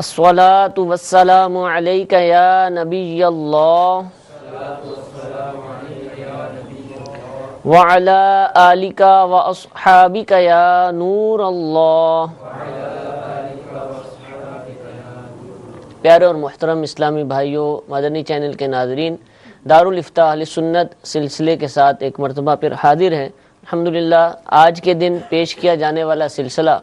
الصلاۃ والسلام علیک یا نبی اللہ وعلی آلک واصحابک یا نور اللہ۔ پیارے اور محترم اسلامی بھائیوں، مدنی چینل کے ناظرین، دارالافتاء اہل سنت سلسلے کے ساتھ ایک مرتبہ پھر حاضر ہیں۔ الحمدللہ آج کے دن پیش کیا جانے والا سلسلہ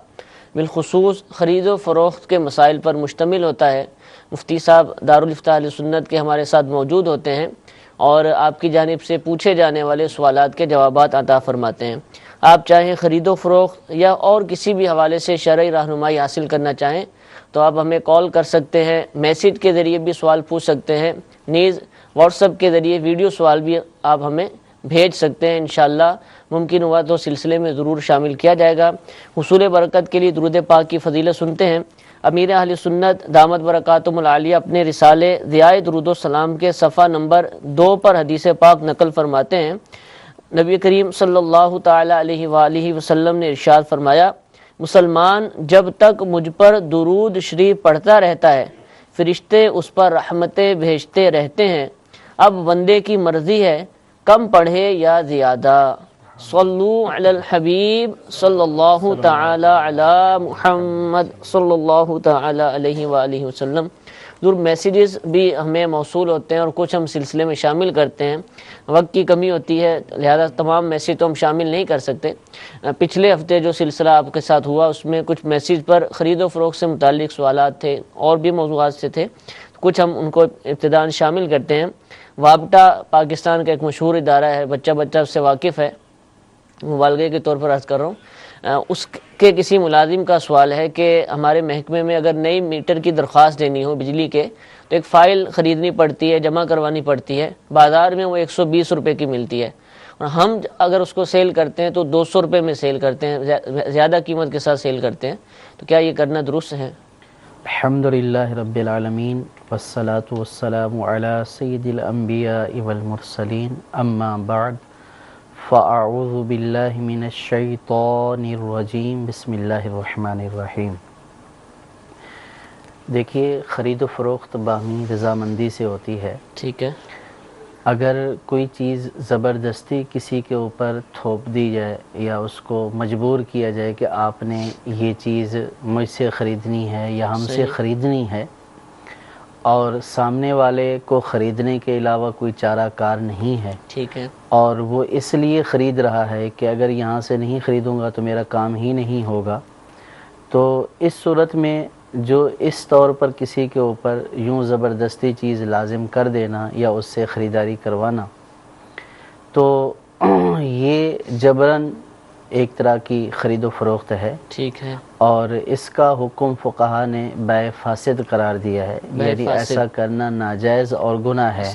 بالخصوص خرید و فروخت کے مسائل پر مشتمل ہوتا ہے۔ مفتی صاحب دارالافتاء اہل سنت کے ہمارے ساتھ موجود ہوتے ہیں اور آپ کی جانب سے پوچھے جانے والے سوالات کے جوابات عطا فرماتے ہیں۔ آپ چاہیں خرید و فروخت یا اور کسی بھی حوالے سے شرعی رہنمائی حاصل کرنا چاہیں تو آپ ہمیں کال کر سکتے ہیں، میسیج کے ذریعے بھی سوال پوچھ سکتے ہیں، نیز واٹس ایپ کے ذریعے ویڈیو سوال بھی آپ ہمیں بھیج سکتے ہیں۔ انشاءاللہ ممکن ہوا تو سلسلے میں ضرور شامل کیا جائے گا۔ حصول برکت کے لیے درود پاک کی فضیلت سنتے ہیں۔ امیر اہل سنت دامت برکاتہم العالیہ اپنے رسالے ضیاء درود و سلام کے صفحہ نمبر 2 پر حدیث پاک نقل فرماتے ہیں۔ نبی کریم صلی اللہ تعالی علیہ وآلہ وسلم نے ارشاد فرمایا، مسلمان جب تک مجھ پر درود شریف پڑھتا رہتا ہے فرشتے اس پر رحمتیں بھیجتے رہتے ہیں۔ اب بندے کی مرضی ہے کم پڑھے یا زیادہ۔ صلو علی الحبیب صلی اللہ تعالی علی محمد صلی اللہ تعالی علیہ وآلہ وسلم۔ ضرور میسیجز بھی ہمیں موصول ہوتے ہیں اور کچھ ہم سلسلے میں شامل کرتے ہیں، وقت کی کمی ہوتی ہے لہذا تمام میسیج تو ہم شامل نہیں کر سکتے۔ پچھلے ہفتے جو سلسلہ آپ کے ساتھ ہوا اس میں کچھ میسیج پر خرید و فروخت سے متعلق سوالات تھے اور بھی موضوعات سے تھے، کچھ ہم ان کو ابتداءً شامل کرتے ہیں۔ وابٹا پاکستان کا ایک مشہور ادارہ ہے، بچہ اس سے واقف ہے، مبالغے کے طور پر عرض کر رہا ہوں۔ اس کے کسی ملازم کا سوال ہے کہ ہمارے محکمے میں اگر نئی میٹر کی درخواست دینی ہو بجلی کے تو ایک فائل خریدنی پڑتی ہے، جمع کروانی پڑتی ہے، بازار میں وہ 120 روپے کی ملتی ہے اور ہم اگر اس کو سیل کرتے ہیں تو 200 روپے میں سیل کرتے ہیں، زیادہ قیمت کے ساتھ سیل کرتے ہیں، تو کیا یہ کرنا درست ہے؟ الحمدللہ رب العالمین والصلاة والسلام علی سید الانبیاء والمرسلین، اما بعد فاعوذ باللہ من الشیطان الرجیم، بسم اللہ الرحمن الرحیم۔ دیکھیے خرید و فروخت باہمی رضامندی سے ہوتی ہے۔ ٹھیک ہے۔ اگر کوئی چیز زبردستی کسی کے اوپر تھوپ دی جائے یا اس کو مجبور کیا جائے کہ آپ نے یہ چیز مجھ سے خریدنی ہے یا ہم سے خریدنی ہے اور سامنے والے کو خریدنے کے علاوہ کوئی چارہ کار نہیں ہے، ٹھیک ہے، اور وہ اس لیے خرید رہا ہے کہ اگر یہاں سے نہیں خریدوں گا تو میرا کام ہی نہیں ہوگا، تو اس صورت میں جو اس طور پر کسی کے اوپر یوں زبردستی چیز لازم کر دینا یا اس سے خریداری کروانا، تو یہ جبراً ایک طرح کی خرید و فروخت ہے۔ ٹھیک ہے، اور اس کا حکم فقہا نے بیع فاسد قرار دیا ہے، یعنی ایسا کرنا ناجائز اور گناہ ہے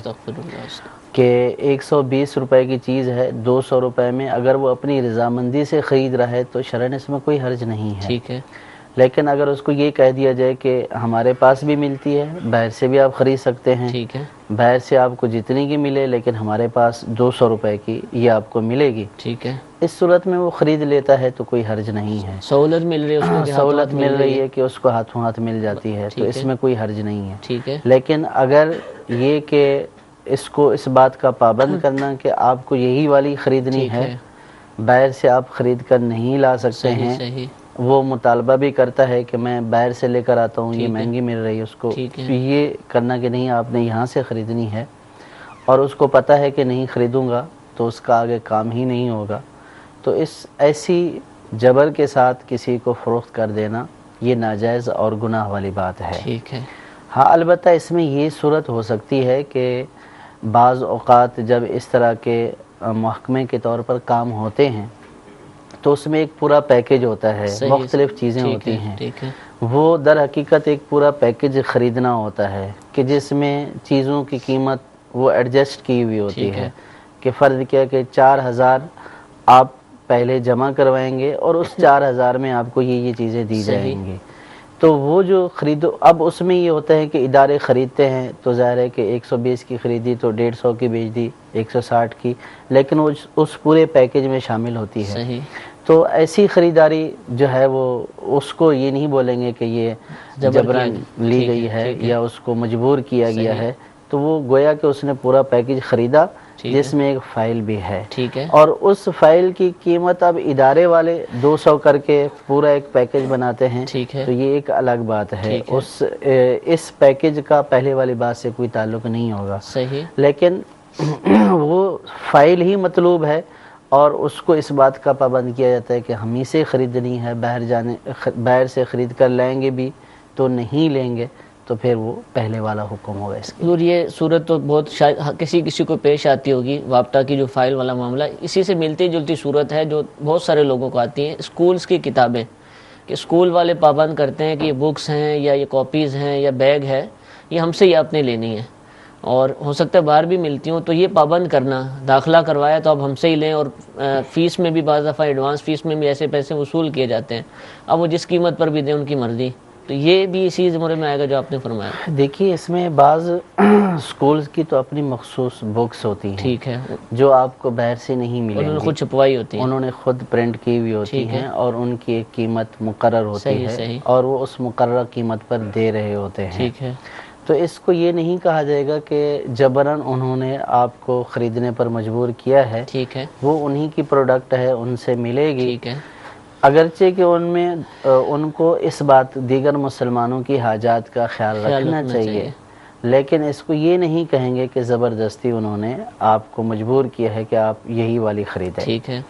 کہ 120 روپے کی چیز ہے 200 روپے میں اگر وہ اپنی رضامندی سے خرید رہا ہے تو شرعاً اس میں کوئی حرج نہیں ہے۔ ٹھیک ہے، لیکن اگر اس کو یہ کہہ دیا جائے کہ ہمارے پاس بھی ملتی ہے، باہر سے بھی آپ خرید سکتے ہیں، ٹھیک ہے، باہر سے آپ کو جتنی کی ملے لیکن ہمارے پاس 200 روپے کی یہ آپ کو ملے گی، ٹھیک ہے، اس صورت میں وہ خرید لیتا ہے تو کوئی حرج نہیں ہے۔ سہولت مل رہی ہے، اس کو سہولت مل رہی ہے کہ اس کو ہاتھوں ہاتھ مل جاتی ہے تو اس میں کوئی حرج نہیں ہے۔ ٹھیک ہے، لیکن اگر یہ کہ اس کو اس بات کا پابند کرنا کہ آپ کو یہی والی خریدنی ہے، باہر سے آپ خرید کر نہیں لا سکتے ہیں، وہ مطالبہ بھی کرتا ہے کہ میں باہر سے لے کر آتا ہوں، یہ مہنگی مل رہی ہے، اس کو یہ کرنا کہ نہیں آپ نے یہاں سے خریدنی ہے اور اس کو پتہ ہے کہ نہیں خریدوں گا تو اس کا آگے کام ہی نہیں ہوگا، تو اس ایسی جبر کے ساتھ کسی کو فروخت کر دینا یہ ناجائز اور گناہ والی بات ہے۔ ٹھیک ہے، ہاں البتہ اس میں یہ صورت ہو سکتی ہے کہ بعض اوقات جب اس طرح کے محکمے کے طور پر کام ہوتے ہیں تو اس میں ایک پورا پیکج ہوتا ہے، مختلف چیزیں ہوتی ہیں، وہ در حقیقت ایک پورا پیکج خریدنا ہوتا ہے کہ جس میں چیزوں کی قیمت وہ ایڈجسٹ کی ہوئی ہوتی ہے کہ فرض کیا کہ 4000 آپ پہلے جمع کروائیں گے اور اس 4000 میں آپ کو یہ چیزیں دی جائیں گی، تو وہ جو خریدو اب اس میں یہ ہوتا ہے کہ ادارے خریدتے ہیں تو ظاہر ہے کہ 120 کی خریدی تو 150 کی بیچ دی، 160 کی، لیکن وہ اس پورے پیکج میں شامل ہوتی ہے۔ تو ایسی خریداری جو ہے وہ اس کو یہ نہیں بولیں گے کہ یہ جبراً لی گئی ہے یا اس کو مجبور کیا گیا ہے، تو وہ گویا کہ اس نے پورا پیکج خریدا جس میں ایک فائل بھی ہے، ٹھیک ہے، اور اس فائل کی قیمت اب ادارے والے 200 کر کے پورا ایک پیکج بناتے ہیں، ٹھیک ہے، تو یہ ایک الگ بات ہے، اس پیکج کا پہلے والی بات سے کوئی تعلق نہیں ہوگا، صحیح، لیکن وہ فائل ہی مطلوب ہے اور اس کو اس بات کا پابند کیا جاتا ہے کہ ہم ہی سے خریدنی ہے، باہر سے خرید کر لیں گے بھی تو نہیں لیں گے، تو پھر وہ پہلے والا حکم ہوگا اس کے۔ حضور یہ صورت تو بہت شاید کسی کو پیش آتی ہوگی، وابٹا کی جو فائل والا معاملہ، اسی سے ملتی جلتی صورت ہے جو بہت سارے لوگوں کو آتی ہیں۔ اسکولز کی کتابیں، کہ اسکول والے پابند کرتے ہیں کہ یہ بکس ہیں یا یہ کاپیز ہیں یا بیگ ہے، یہ ہم سے ہی آپ نے لینی ہے، اور ہو سکتا ہے باہر بھی ملتی ہوں، تو یہ پابند کرنا، داخلہ کروایا تو اب ہم سے ہی لیں، اور فیس میں بھی بعض دفعہ ایڈوانس فیس میں بھی ایسے پیسے وصول کیے جاتے ہیں، اب وہ جس قیمت پر بھی دیں ان کی مرضی، تو یہ بھی اسی زمرے میں آئے گا جو آپ نے فرمایا۔ دیکھیے اس میں بعض سکولز کی تو اپنی مخصوص بکس ہوتی ہیں، ٹھیک ہے، جو آپ کو باہر سے نہیں ملیں انہوں نے گی، خود چھپوائی ہوتی ہے، انہوں نے خود پرنٹ کی ہوئی ہوتی ہیں اور ان کی ایک قیمت مقرر ہوتی ہے صحیح، اور وہ اس مقررہ قیمت پر دے رہے ہوتے ہیں، ٹھیک ہے، تو اس کو یہ نہیں کہا جائے گا کہ جبراً انہوں نے آپ کو خریدنے پر مجبور کیا ہے، ٹھیک ہے، وہ انہی کی پروڈکٹ ہے، ان سے ملے گی، ٹھیک ہے، اگرچہ کہ ان کو اس بات دیگر مسلمانوں کی حاجات کا خیال رکھنا چاہیے، لیکن اس کو یہ نہیں کہیں گے کہ زبردستی انہوں نے آپ کو مجبور کیا ہے کہ آپ یہی والی خریدیں۔ ٹھیک ہے،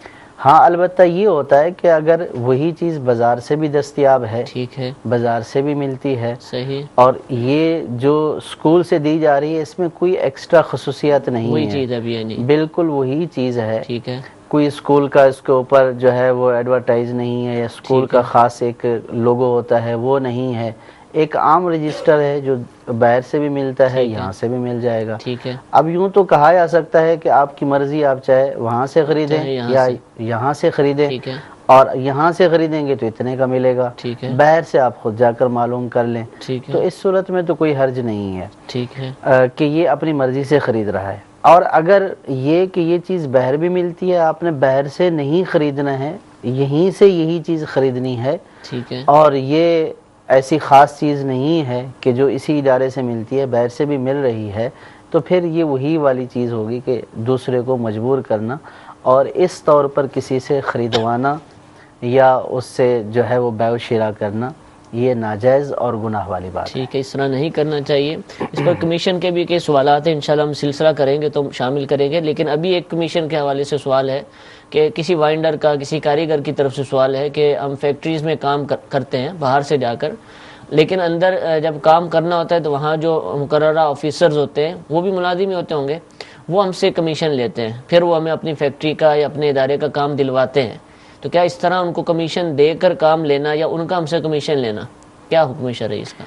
ہاں البتہ یہ ہوتا ہے کہ اگر وہی چیز بازار سے بھی دستیاب ہے، ٹھیک ہے، بازار سے بھی ملتی ہے، صحیح، اور یہ جو اسکول سے دی جا رہی ہے اس میں کوئی ایکسٹرا خصوصیات وہی نہیں ہے، چیز ابھی ہے نہیں، بالکل وہی چیز ہے، ٹھیک ہے، کوئی اسکول کا اس کے اوپر جو ہے وہ ایڈورٹائز نہیں ہے، یا اسکول کا خاص ایک لوگو ہوتا ہے وہ نہیں ہے، ایک عام رجسٹر ہے جو باہر سے بھی ملتا ہے، یہاں سے بھی مل جائے گا۔ ٹھیک ہے، اب یوں تو کہا جا سکتا ہے کہ آپ کی مرضی، آپ چاہے وہاں سے خریدیں یا یہاں سے خریدیں، ٹھیک ہے، اور یہاں سے خریدیں گے تو اتنے کا ملے گا، ٹھیک ہے، باہر سے آپ خود جا کر معلوم کر لیں، ٹھیک ہے، تو اس صورت میں تو کوئی حرج نہیں ہے ٹھیک ہے، کہ یہ اپنی مرضی سے خرید رہا ہے۔ اور اگر یہ کہ یہ چیز باہر بھی ملتی ہے، آپ نے باہر سے نہیں خریدنا ہے، یہیں سے یہی چیز خریدنی ہے، ٹھیک ہے، اور یہ ایسی خاص چیز نہیں ہے کہ جو اسی ادارے سے ملتی ہے، باہر سے بھی مل رہی ہے، تو پھر یہ وہی والی چیز ہوگی کہ دوسرے کو مجبور کرنا اور اس طور پر کسی سے خریدوانا یا اس سے جو ہے وہ بیع و شراء کرنا، یہ ناجائز اور گناہ والی بات ہے۔ ٹھیک ہے، اس طرح نہیں کرنا چاہیے۔ اس پر کمیشن کے بھی کئی سوالات ہیں، انشاءاللہ ہم سلسلہ کریں گے تو شامل کریں گے، لیکن ابھی ایک کمیشن کے حوالے سے سوال ہے کہ کسی وائنڈر کا، کسی کاریگر کی طرف سے سوال ہے کہ ہم فیکٹریز میں کام کرتے ہیں باہر سے جا کر، لیکن اندر جب کام کرنا ہوتا ہے تو وہاں جو مقررہ آفیسرز ہوتے ہیں وہ بھی ملازم ہی ہوتے ہوں گے، وہ ہم سے کمیشن لیتے ہیں، پھر وہ ہمیں اپنی فیکٹری کا یا اپنے ادارے کا کام دلواتے ہیں، تو کیا اس طرح ان کو کمیشن دے کر کام لینا یا ان کا ہم سے کمیشن لینا، کیا حکم شرعی اس کا؟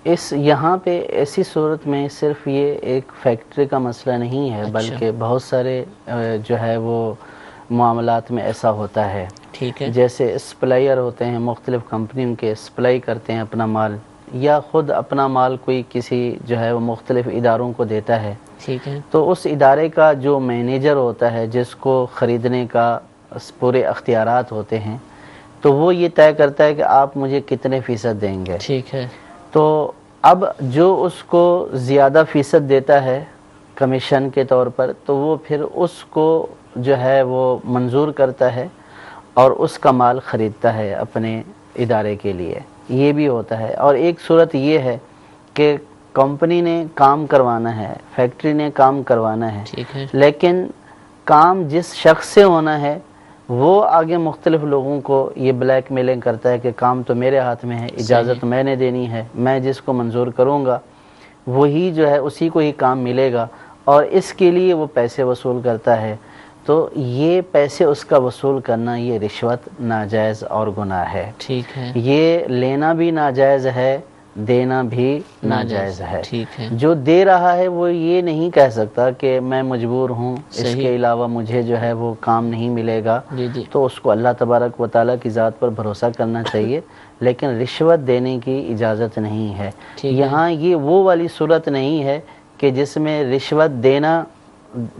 اس یہاں پہ ایسی صورت میں صرف یہ ایک فیکٹری کا مسئلہ نہیں ہے، بلکہ بہت سارے جو ہے وہ معاملات میں ایسا ہوتا ہے، ٹھیک ہے، جیسے سپلائر ہوتے ہیں، مختلف کمپنیوں کے سپلائی کرتے ہیں اپنا مال، یا خود اپنا مال کوئی کسی جو ہے وہ مختلف اداروں کو دیتا ہے، ٹھیک ہے، تو اس ادارے کا جو مینیجر ہوتا ہے جس کو خریدنے کا پورے اختیارات ہوتے ہیں، تو وہ یہ طے کرتا ہے کہ آپ مجھے کتنے فیصد دیں گے، ٹھیک ہے، تو اب جو اس کو زیادہ فیصد دیتا ہے کمیشن کے طور پر، تو وہ پھر اس کو جو ہے وہ منظور کرتا ہے اور اس کا مال خریدتا ہے اپنے ادارے کے لیے، یہ بھی ہوتا ہے۔ اور ایک صورت یہ ہے کہ کمپنی نے کام کروانا ہے، فیکٹری نے کام کروانا ہے، ٹھیک ہے، لیکن کام جس شخص سے ہونا ہے وہ آگے مختلف لوگوں کو یہ بلیک میلنگ کرتا ہے کہ کام تو میرے ہاتھ میں ہے، اجازت میں نے دینی ہے، میں جس کو منظور کروں گا وہی جو ہے اسی کو ہی کام ملے گا، اور اس کے لیے وہ پیسے وصول کرتا ہے، تو یہ پیسے اس کا وصول کرنا یہ رشوت ناجائز اور گناہ ہے، ٹھیک ہے، یہ لینا بھی ناجائز ہے، دینا بھی ناجائز ہے۔ ٹھیک ہے، جو دے رہا ہے وہ یہ نہیں کہہ سکتا کہ میں مجبور ہوں، اس کے علاوہ مجھے جو ہے وہ کام نہیں ملے گا، جی جی، تو اس کو اللہ تبارک و تعالیٰ کی ذات پر بھروسہ کرنا چاہیے، لیکن رشوت دینے کی اجازت نہیں ہے۔ یہاں یہ وہ والی صورت نہیں ہے کہ جس میں رشوت دینا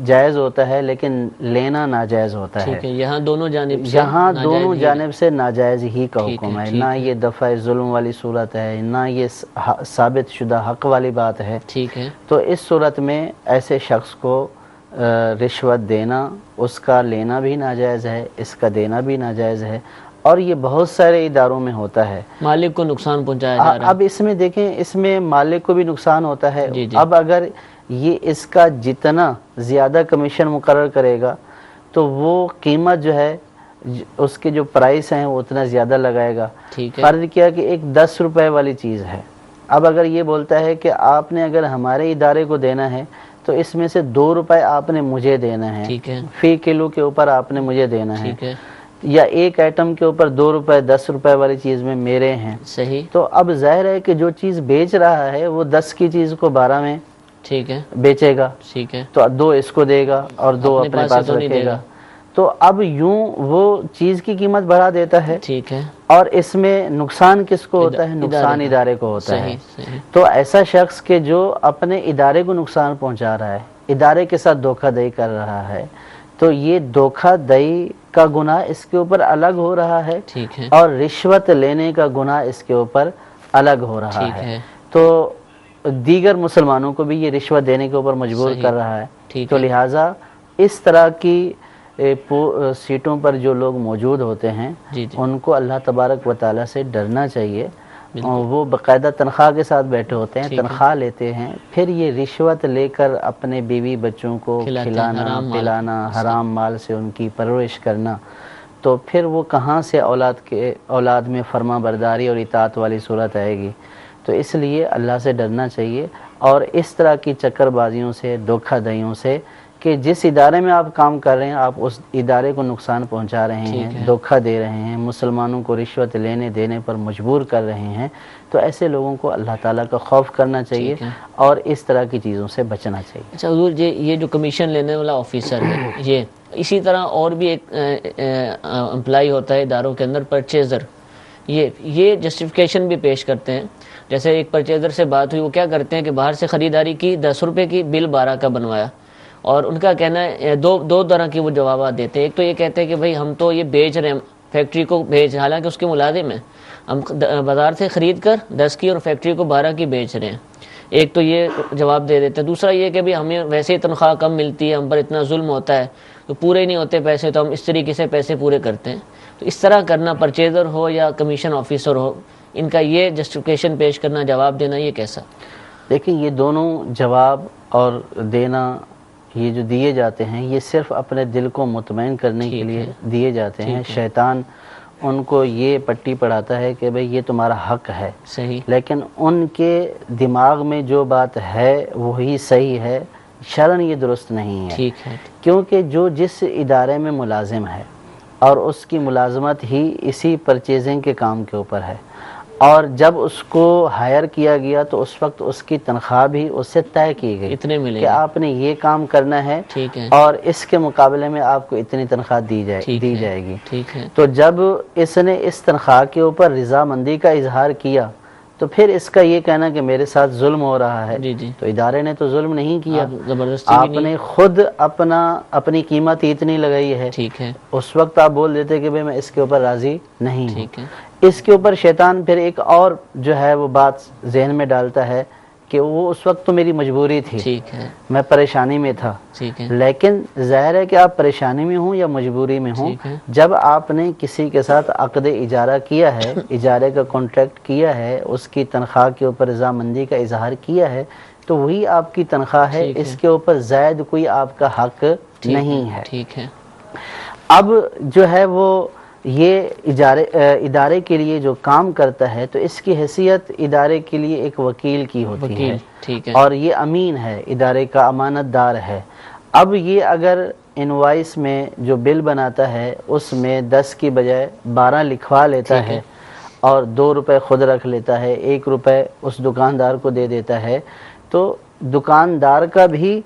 جائز ہوتا ہے لیکن لینا ناجائز ہوتا ہے. ٹھیک ہے، یہاں دونوں جانب سے یہاں ناجائز دونوں ہی- جانب سے ناجائز ہی کا ٹھیک ہے، حکم ہے. ٹھیک نہ ہے، یہ دفع ظلم والی صورت ہے، نہ یہ ثابت شدہ حق والی بات ہے. ٹھیک ہے، تو اس صورت میں ایسے شخص کو رشوت دینا، اس کا لینا بھی ناجائز ہے، اس کا دینا بھی ناجائز ہے. اور یہ بہت سارے اداروں میں ہوتا ہے. مالک کو نقصان پہنچایا جا رہا اب اس میں دیکھیں، اس میں مالک کو بھی نقصان ہوتا ہے. جی جی، اب اگر یہ اس کا جتنا زیادہ کمیشن مقرر کرے گا تو وہ قیمت جو ہے اس کے جو پرائس ہیں وہ اتنا زیادہ لگائے گا. ٹھیک ہے، فرض کیا کہ ایک 10 روپے والی چیز ہے. اب اگر یہ بولتا ہے کہ آپ نے اگر ہمارے ادارے کو دینا ہے تو اس میں سے 2 روپے آپ نے مجھے دینا ہے، ٹھیک ہے، فی کلو کے اوپر آپ نے مجھے دینا ہے، ٹھیک ہے، یا ایک آئٹم کے اوپر 2 روپے 10 روپے والی چیز میں میرے ہیں. صحیح، تو اب ظاہر ہے کہ جو چیز بیچ رہا ہے وہ 10 کی چیز کو 12 میں ٹھیک ہے، بیچے گا، ٹھیک ہے، تو 2 اس کو دے گا اور 2 اپنے اپنے پاس پاس سے تو نہیں رکھے دے گا. گا. تو اب یوں وہ چیز کی قیمت بڑھا دیتا ہے. ٹھیک ہے، اور اس میں نقصان کس کو ہوتا ہے؟ نقصان کا. ادارے کو ہوتا ہے. صحیح، صحیح، تو ایسا شخص کہ جو اپنے ادارے کو نقصان پہنچا رہا ہے، ادارے کے ساتھ دھوکہ دہی کر رہا ہے، تو یہ دھوکہ دہی کا گناہ اس کے اوپر الگ ہو رہا ہے، ٹھیک ہے، اور رشوت لینے کا گناہ اس کے اوپر الگ ہو رہا ٹھیک ہے. ہے، تو دیگر مسلمانوں کو بھی یہ رشوت دینے کے اوپر مجبور صحیح، کر رہا ہے. ٹھیک تو ہے، لہٰذا اس طرح کی سیٹوں پر جو لوگ موجود ہوتے ہیں جی جی، ان کو اللہ تبارک و تعالیٰ سے ڈرنا چاہیے. بالکل، وہ باقاعدہ تنخواہ کے ساتھ بیٹھے ہوتے ہیں، ٹھیک ہے، تنخواہ لیتے ہیں، پھر یہ رشوت لے کر اپنے بیوی بچوں کو کھلاتے ہیں، کھلانا حرام مال، پلانا، حرام مال سے ان کی پرورش کرنا، تو پھر وہ کہاں سے اولاد میں فرما برداری اور اطاعت والی صورت آئے گی. تو اس لیے اللہ سے ڈرنا چاہیے، اور اس طرح کی چکر بازیوں سے، دھوکہ دہیوں سے، کہ جس ادارے میں آپ کام کر رہے ہیں آپ اس ادارے کو نقصان پہنچا رہے ہیں، ٹھیک ہے، دھوکہ دے رہے ہیں، مسلمانوں کو رشوت لینے دینے پر مجبور کر رہے ہیں، تو ایسے لوگوں کو اللہ تعالیٰ کا خوف کرنا چاہیے ٹھیک ہے. اور اس طرح کی چیزوں سے بچنا چاہیے. اچھا حضور جی، یہ جو کمیشن لینے والا آفیسر ہے، یہ اسی طرح اور بھی ایک امپلائی ہوتا ہے اداروں کے اندر، پرچیزر. یہ جسٹیفیکیشن بھی پیش کرتے ہیں. جیسے ایک پرچیزر سے بات ہوئی، وہ کیا کرتے ہیں کہ باہر سے خریداری کی، 10 روپے کی بل 12 کا بنوایا، اور ان کا کہنا ہے دو طرح کی وہ جوابات دیتے ہیں. ایک تو یہ کہتے ہیں کہ بھئی ہم تو یہ بیچ رہے ہیں، فیکٹری کو بیچ، حالانکہ اس کے ملازم ہیں، ہم بازار سے خرید کر 10 کی اور فیکٹری کو 12 کی بیچ رہے ہیں. ایک تو یہ جواب دے دیتے ہیں. دوسرا یہ کہ بھی ہمیں ویسے ہی تنخواہ کم ملتی ہے، ہم پر اتنا ظلم ہوتا ہے، تو پورے ہی نہیں ہوتے پیسے، تو ہم اس طریقے سے پیسے پورے کرتے ہیں. تو اس طرح کرنا، پرچیزر ہو یا کمیشن آفیسر ہو، ان کا یہ جسٹیفیکیشن پیش کرنا، جواب دینا، یہ کیسا؟ دیکھیں، یہ دونوں جواب اور دینا یہ جو دیے جاتے ہیں، یہ صرف اپنے دل کو مطمئن کرنے کے لیے دیے جاتے ہیں. شیطان ان کو یہ پٹی پڑھاتا ہے کہ بھئی یہ تمہارا حق ہے، صحیح، لیکن ان کے دماغ میں جو بات ہے وہی صحیح ہے، شرعاً یہ درست نہیں ہے. ٹھیک ہے، کیونکہ جو جس ادارے میں ملازم ہے اور اس کی ملازمت ہی اسی پرچیزنگ کے کام کے اوپر ہے، اور جب اس کو ہائر کیا گیا تو اس وقت اس کی تنخواہ بھی اس سے طے کی گئی اتنے ملے کہ گا، آپ نے یہ کام کرنا ہے، ٹھیک ہے، اور اس کے مقابلے میں آپ کو اتنی تنخواہ دی جائے گی. ٹھیک ہے، تو جب اس نے اس تنخواہ کے اوپر رضامندی کا اظہار کیا تو پھر اس کا یہ کہنا کہ میرے ساتھ ظلم ہو رہا ہے، جی جی، تو ادارے نے تو ظلم نہیں کیا، آپ زبردستی بھی آپ نہیں، نے خود اپنی قیمت اتنی لگائی ہے. ٹھیک ہے، اس وقت آپ بول دیتے کہ بھئی میں اس کے اوپر راضی نہیں ہوں. ٹھیک ہے، اس کے اوپر شیطان پھر ایک اور جو ہے وہ بات ذہن میں ڈالتا ہے کہ وہ اس وقت تو میری مجبوری تھی، ٹھیک ہے، میں پریشانی میں تھا، ٹھیک ہے، لیکن ظاہر ہے کہ آپ پریشانی میں ہوں یا مجبوری میں ہوں، ٹھیک ہے، جب آپ نے کسی کے ساتھ عقد اجارہ کیا ہے، اجارے کا کانٹریکٹ کیا ہے، اس کی تنخواہ کے اوپر رضامندی کا اظہار کیا ہے، تو وہی آپ کی تنخواہ ہے، ٹھیک ہے، اس کے اوپر زائد کوئی آپ کا حق نہیں ہے. ٹھیک ہے، اب جو ہے وہ یہ ادارے کے لیے جو کام کرتا ہے تو اس کی حیثیت ادارے کے لیے ایک وکیل کی ہوتی ہے، ٹھیک ہے، اور یہ امین ہے، ادارے کا امانت دار ہے. اب یہ اگر انوائس میں جو بل بناتا ہے اس میں 10 کی بجائے 12 لکھوا لیتا ہے اور 2 روپے خود رکھ لیتا ہے، 1 روپے اس دکاندار کو دے دیتا ہے، تو دکاندار کا بھی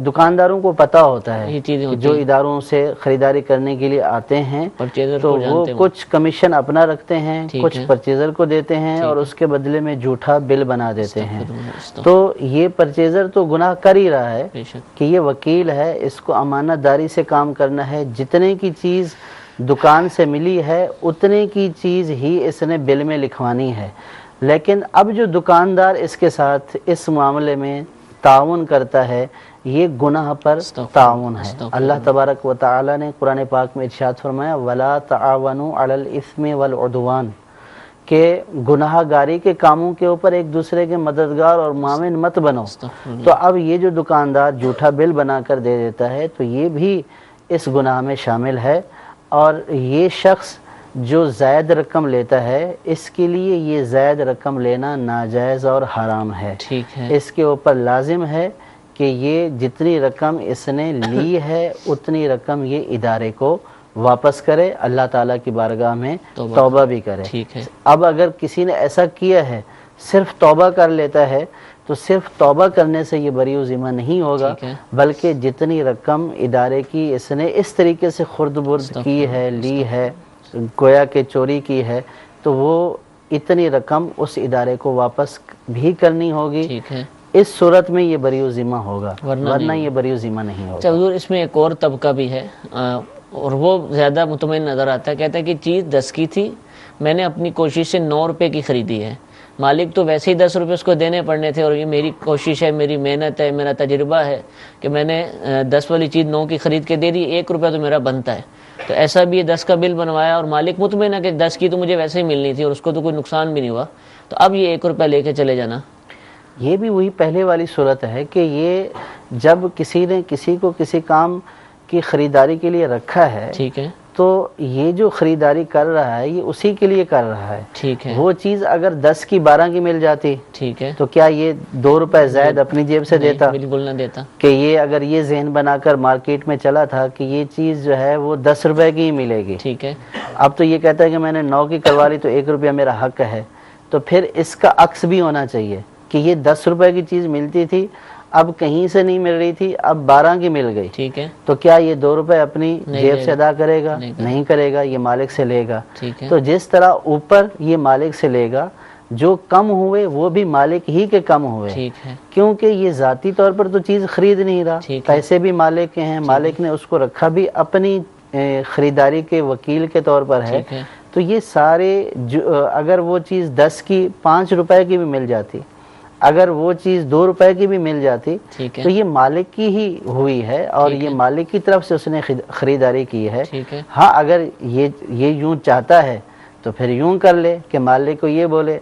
دکانداروں کو پتہ ہوتا ہے یہ چیزیں کہ ہوتی جو ہیں، اداروں سے خریداری کرنے کے لیے آتے ہیں پرچیزر تو کو وہ جانتے ہیں، کچھ کمیشن اپنا رکھتے ہیں، ٹھیک کچھ ہے، پرچیزر کو دیتے ہیں اور اس کے بدلے میں جھوٹا بل بنا دیتے ہیں۔ استغفر تو یہ پرچیزر تو گناہ کر ہی رہا ہے بے شک، کہ یہ وکیل ہے، اس کو امانت داری سے کام کرنا ہے، جتنے کی چیز دکان سے ملی ہے اتنے کی چیز ہی اس نے بل میں لکھوانی ہے۔ لیکن اب جو دکاندار اس کے ساتھ اس معاملے میں تعاون کرتا ہے یہ گناہ پر تعاون ہے۔ اللہ تبارک و تعالی نے قرآن پاک میں ارشاد فرمایا وَلَا تَعَاوَنُوا عَلَى الْإِثْمِ وَالْعُدْوَانِ کہ گناہ گاری کے کاموں کے اوپر ایک دوسرے کے مددگار اور معاون مت بنو۔ تو اب یہ جو دکاندار جھوٹا بل بنا کر دے دیتا ہے تو یہ بھی اس گناہ میں شامل ہے، اور یہ شخص جو زائد رقم لیتا ہے اس کے لیے یہ زائد رقم لینا ناجائز اور حرام ہے۔ ٹھیک ہے، اس کے اوپر لازم ہے کہ یہ جتنی رقم اس نے لی ہے اتنی رقم یہ ادارے کو واپس کرے، اللہ تعالیٰ کی بارگاہ میں توبہ بھی کرے۔ ٹھیک ہے، اب اگر کسی نے ایسا کیا ہے صرف توبہ کر لیتا ہے تو صرف توبہ کرنے سے یہ بری و ذمہ نہیں ہوگا، ٹھیک ہے، بلکہ جتنی رقم ادارے کی اس نے اس طریقے سے خرد برد کی ہے، لی ہے، گویا کہ چوری کی ہے، تو وہ اتنی رقم اس ادارے کو واپس بھی کرنی ہوگی۔ ٹھیک ہے، اس صورت میں یہ بری و ذمہ ہوگا، ورنہ ورنہ یہ بری و ذمہ نہیں ہوگا۔ اچھا حضور، اس میں ایک اور طبقہ بھی ہے اور وہ زیادہ مطمئن نظر آتا ہے، کہتا ہے کہ چیز 10 کی تھی، میں نے اپنی کوشش سے 9 روپے کی خریدی ہے، مالک تو ویسے ہی 10 روپے اس کو دینے پڑنے تھے، اور یہ میری کوشش ہے، میری محنت ہے، میرا تجربہ ہے کہ میں نے 10 والی چیز 9 کی خرید کے دے دی، 1 روپیہ تو میرا بنتا ہے۔ تو ایسا بھی 10 کا بل بنوایا اور مالک مطمئن ہے کہ 10 کی تو مجھے ویسے ہی ملنی تھی اور اس کو تو کوئی نقصان بھی نہیں ہوا، تو اب یہ 1 روپیہ لے کے چلے جانا، یہ بھی وہی پہلے والی صورت ہے کہ یہ جب کسی نے کسی کو کسی کام کی خریداری کے لیے رکھا ہے ٹھیک ہے، تو یہ جو خریداری کر رہا ہے یہ اسی کے لیے کر رہا ہے۔ ٹھیک ہے، وہ چیز اگر 10 کی 12 کی مل جاتی ٹھیک ہے، تو کیا یہ 2 روپے زائد اپنی جیب سے دیتا؟ بالکل نہ دیتا، کہ یہ اگر یہ ذہن بنا کر مارکیٹ میں چلا تھا کہ یہ چیز جو ہے وہ 10 روپے کی ہی ملے گی، ٹھیک ہے، اب تو یہ کہتا ہے کہ میں نے 9 کی کروا لی تو 1 روپیہ میرا حق ہے، تو پھر اس کا عکس بھی ہونا چاہیے کہ یہ 10 روپے کی چیز ملتی تھی، اب کہیں سے نہیں مل رہی تھی، اب 12 کی مل گئی، ٹھیک ہے، تو کیا یہ 2 روپے اپنی جیب سے ادا کرے گا؟ نہیں نہیں کرے گا، یہ مالک سے لے گا۔ ٹھیک ہے، تو جس طرح اوپر یہ مالک سے لے گا، جو کم ہوئے وہ بھی مالک ہی کے کم ہوئے، ٹھیک ہے، کیونکہ یہ ذاتی طور پر تو چیز خرید نہیں رہا، ٹھیک ہے، پیسے بھی مالک کے ہیں، مالک نے اس کو رکھا بھی اپنی خریداری کے وکیل کے طور پر ہے، ٹھیک ہے، تو یہ سارے اگر وہ چیز 10 کی 5 روپے کی بھی مل جاتی، اگر وہ چیز 2 روپے کی بھی مل جاتی ٹھیک ہے، تو یہ مالک کی ہی ہوئی ہے اور یہ مالک کی طرف سے اس نے خریداری کی ہے۔ ٹھیک ہے، ہاں اگر یہ یوں چاہتا ہے تو پھر یوں کر لے کہ مالک کو یہ بولے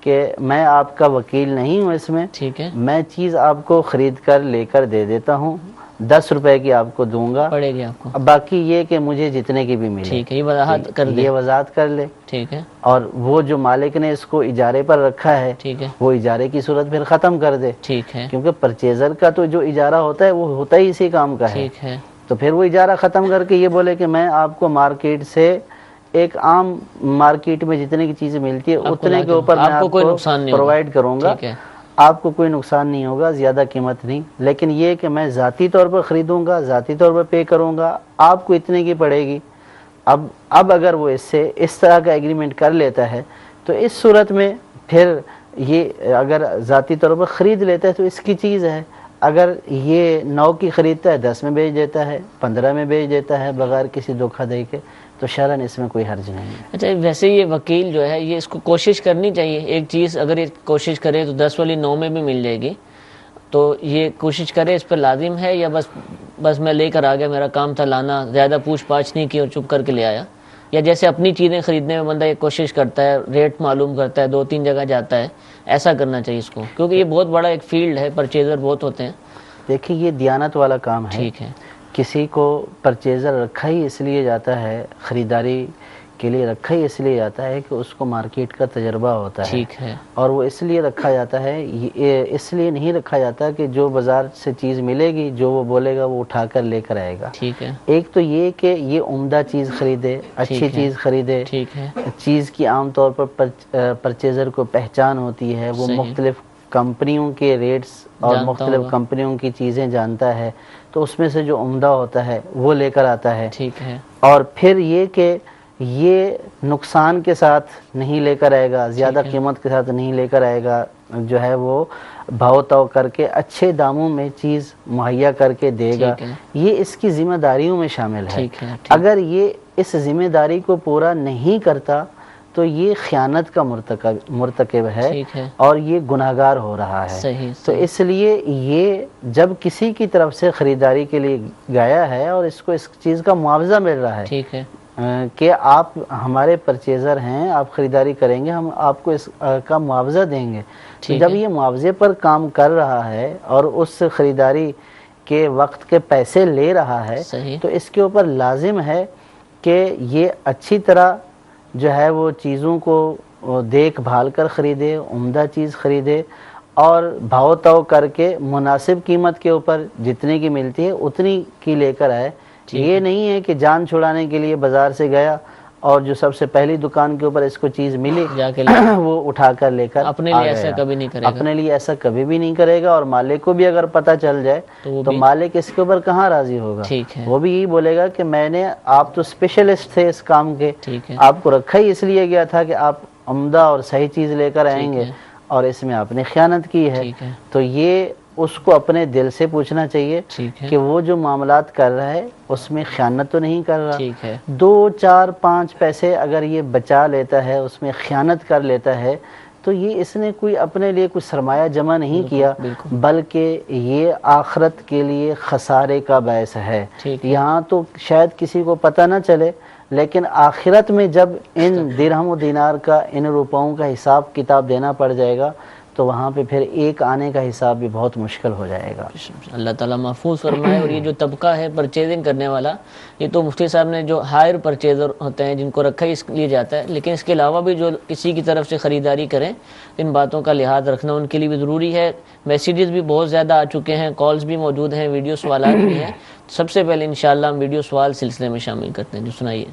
کہ میں آپ کا وکیل نہیں ہوں، اس میں ٹھیک ہے، میں چیز آپ کو خرید کر لے کر دے دیتا ہوں، 10 روپے کی آپ کو دوں گا، پڑے گی آپ کو، باقی یہ کہ مجھے جتنے کی بھی ملے، ٹھیک ہے، یہ وضاحت کر دے، یہ وضاحت کر لے، ٹھیک ہے، اور وہ جو مالک نے اس کو اجارے پر رکھا ہے ٹھیک ہے، وہ اجارے کی صورت پھر ختم کر دے، ٹھیک ہے، کیونکہ پرچیزر کا تو جو اجارہ ہوتا ہے وہ ہوتا ہی اسی کام کا ہے، ٹھیک ہے، تو پھر وہ اجارہ ختم کر کے یہ بولے کہ میں آپ کو مارکیٹ سے ایک عام مارکیٹ میں جتنے کی چیزیں ملتی ہے اتنے کے اوپر میں آپ کوئی کو نقصان نہیں ہوگا، پرووائڈ کروں گا، ٹھیک ہے، آپ کو کوئی نقصان نہیں ہوگا، زیادہ قیمت نہیں، لیکن یہ کہ میں ذاتی طور پر خریدوں گا، ذاتی طور پر پے کروں گا، آپ کو اتنے کی پڑے گی۔ اب اگر وہ اس طرح کا ایگریمنٹ کر لیتا ہے تو اس صورت میں پھر یہ اگر ذاتی طور پر خرید لیتا ہے تو اس کی چیز ہے، اگر یہ 9 کی خریدتا ہے 10 میں بیچ دیتا ہے، 15 میں بیچ دیتا ہے بغیر کسی دھوکہ دہی کے، تو شرعاً اس میں کوئی حرج نہیں ہے۔ اچھا ویسے یہ وکیل جو ہے یہ اس کو کوشش کرنی چاہیے، ایک چیز اگر یہ کوشش کرے تو 10 والی 9 میں بھی مل جائے گی، تو یہ کوشش کرے، اس پہ لازم ہے یا بس میں لے کر آ گیا، میرا کام تھا لانا، زیادہ پوچھ پاچھ نہیں کی اور چپ کر کے لے آیا، یا جیسے اپنی چیزیں خریدنے میں بندہ یہ کوشش کرتا ہے، ریٹ معلوم کرتا ہے، 2-3 جگہ جاتا ہے، ایسا کرنا چاہیے اس کو، کیونکہ یہ بہت بڑا ایک فیلڈ ہے، پرچیزر بہت ہوتے ہیں۔ دیکھیں یہ دیانت والا کام ہے، ٹھیک ہے، کسی کو پرچیزر رکھا ہی اس لیے جاتا ہے، خریداری کے لیے رکھا ہی اس لیے جاتا ہے کہ اس کو مارکیٹ کا تجربہ ہوتا ہے، ٹھیک ہے، اور وہ اس لیے رکھا جاتا ہے، اس لیے نہیں رکھا جاتا کہ جو بازار سے چیز ملے گی جو وہ بولے گا وہ اٹھا کر لے کر آئے گا۔ ٹھیک ہے، ایک تو یہ کہ یہ عمدہ چیز خریدے، اچھی چیز خریدے، ٹھیک ہے، چیز کی عام طور پر پرچیزر کو پہچان ہوتی ہے، وہ صحیح، مختلف کمپنیوں کے ریٹس اور جانتا مختلف ہوگا۔ کمپنیوں کی چیزیں جانتا ہے، تو اس میں سے جو عمدہ ہوتا ہے وہ لے کر آتا ہے۔ ٹھیک ہے، اور پھر یہ کہ یہ نقصان کے ساتھ نہیں لے کر آئے گا، زیادہ ٹھیک ہے۔ قیمت کے ساتھ نہیں لے کر آئے گا، جو ہے وہ بھاؤ تاؤ کر کے اچھے داموں میں چیز مہیا کر کے دے گا، ٹھیک ہے۔ یہ اس کی ذمہ داریوں میں شامل ہے۔ ٹھیک ہے، ٹھیک۔ اگر یہ اس ذمہ داری کو پورا نہیں کرتا تو یہ خیانت کا مرتکب ہے ٹھیک ہے، اور یہ گناہگار ہو رہا ہے۔ صحیح، تو صحیح۔ اس لیے یہ جب کسی کی طرف سے خریداری کے لیے گیا ہے اور اس کو اس چیز کا معاوضہ مل رہا ہے ٹھیک ہے، کہ آپ ہمارے پرچیزر ہیں، آپ خریداری کریں گے، ہم آپ کو اس کا معاوضہ دیں گے، تو ٹھیک جب ہے۔ یہ معاوضے پر کام کر رہا ہے اور اس خریداری کے وقت کے پیسے لے رہا ہے، صحیح۔ تو اس کے اوپر لازم ہے کہ یہ اچھی طرح جو ہے وہ چیزوں کو دیکھ بھال کر خریدے، عمدہ چیز خریدے اور بھاؤ تاؤ کر کے مناسب قیمت کے اوپر جتنے کی ملتی ہے اتنی کی لے کر آئے۔ یہ نہیں ہے کہ جان چھڑانے کے لیے بازار سے گیا اور جو سب سے پہلی دکان کے اوپر اس کو چیز ملی جا کے وہ اٹھا کر لے کر اپنے آ لیے ایسا گیا۔ کبھی نہیں کرے گا۔ اپنے لیے ایسا کبھی بھی نہیں کرے گا، اور مالک کو بھی اگر پتہ چل جائے تو مالک اس کے اوپر کہاں راضی ہوگا؟ ٹھیک ہے، وہ بھی یہی بولے گا کہ میں نے، آپ تو اسپیشلسٹ تھے اس کام کے، ٹھیک ہے، آپ کو رکھا ہی اس لیے گیا تھا کہ آپ عمدہ اور صحیح چیز لے کر آئیں گے، اور اس میں آپ نے خیانت کی ہے۔ ٹھیک ہے، تو یہ اس کو اپنے دل سے پوچھنا چاہیے ٹھیک ہے، کہ وہ جو معاملات کر رہا ہے اس میں خیانت تو نہیں کر رہا۔ ٹھیک ہے، 2 4 5 پیسے اگر یہ بچا لیتا ہے، اس میں خیانت کر لیتا ہے، تو یہ اس نے کوئی اپنے لیے کوئی سرمایہ جمع نہیں کیا، بالکل، بلکہ یہ آخرت کے لیے خسارے کا باعث ہے۔ ٹھیک ہے، یہاں تو شاید کسی کو پتہ نہ چلے، لیکن آخرت میں جب ان درہم و دینار کا، ان روپوں کا حساب کتاب دینا پڑ جائے گا تو وہاں پہ پھر ایک آنے کا حساب بھی بہت مشکل ہو جائے گا۔ اللہ تعالیٰ محفوظ فرمائے۔ اور یہ جو طبقہ ہے پرچیزنگ کرنے والا، یہ تو مفتی صاحب نے جو ہائر پرچیزر ہوتے ہیں جن کو رکھا ہی اس لیے جاتا ہے، لیکن اس کے علاوہ بھی جو کسی کی طرف سے خریداری کریں، ان باتوں کا لحاظ رکھنا ان کے لیے بھی ضروری ہے۔ میسیجز بھی بہت زیادہ آ چکے ہیں، کالز بھی موجود ہیں، ویڈیو سوالات بھی ہیں۔ سب سے پہلے انشاءاللہ ہم ویڈیو سوال سلسلے میں شامل کرتے ہیں، جو سنائیے۔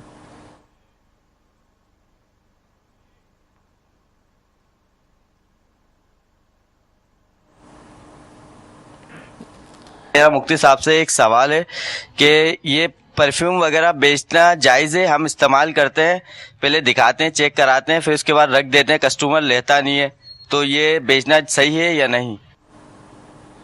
میرا مفتی صاحب سے ایک سوال ہے کہ یہ پرفیوم وغیرہ بیچنا جائز ہے؟ ہم استعمال کرتے ہیں، پہلے دکھاتے ہیں، چیک کراتے ہیں، پھر اس کے بعد رکھ دیتے ہیں، کسٹمر لیتا نہیں ہے، تو یہ بیچنا صحیح ہے یا نہیں؟